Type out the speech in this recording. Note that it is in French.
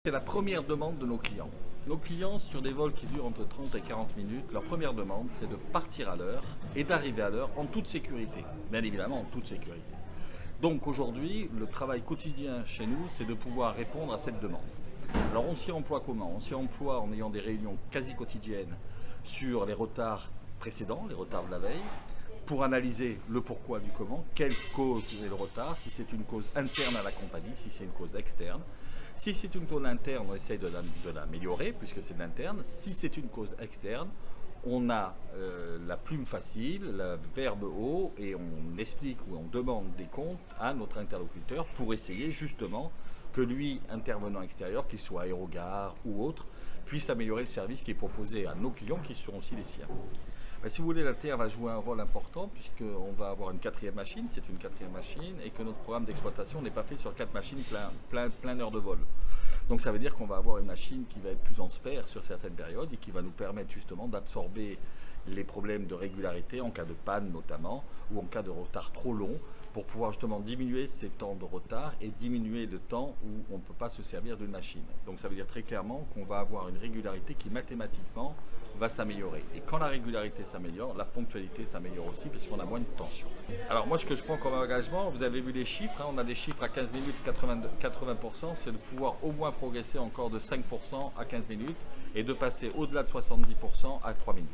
C'est la première demande de nos clients. Nos clients, sur des vols qui durent entre 30 et 40 minutes, leur première demande, c'est de partir à l'heure et d'arriver à l'heure en toute sécurité. Bien évidemment, en toute sécurité. Donc aujourd'hui, le travail quotidien chez nous, c'est de pouvoir répondre à cette demande. Alors on s'y emploie comment? On s'y emploie en ayant des réunions quasi quotidiennes sur les retards précédents, les retards de la veille, pour analyser le pourquoi du comment, quelle cause est le retard, si c'est une cause interne à la compagnie, si c'est une cause externe. Si c'est une cause interne, on essaye de l'améliorer puisque c'est de l'interne. Si c'est une cause externe, on a la plume facile, le verbe haut et on explique ou on demande des comptes à notre interlocuteur pour essayer justement que lui, intervenant extérieur, qu'il soit aérogare ou autre, puisse améliorer le service qui est proposé à nos clients qui seront aussi les siens. Si vous voulez, la Terre va jouer un rôle important puisqu'on va avoir une quatrième machine, c'est une quatrième machine, et que notre programme d'exploitation n'est pas fait sur 4 machines plein heure de vol. Donc ça veut dire qu'on va avoir une machine qui va être plus en spare sur certaines périodes et qui va nous permettre justement d'absorber les problèmes de régularité en cas de panne notamment, ou en cas de retard trop long, pour pouvoir justement diminuer ces temps de retard et diminuer le temps où on ne peut pas se servir d'une machine. Donc ça veut dire très clairement qu'on va avoir une régularité qui mathématiquement va s'améliorer. Et quand la régularité s'améliore, la ponctualité s'améliore aussi parce qu'on a moins de tension. Alors moi, ce que je prends comme engagement, vous avez vu les chiffres, on a des chiffres à 15 minutes, 80%, c'est de pouvoir au moins progresser encore de 5% à 15 minutes et de passer au-delà de 70% à 3 minutes.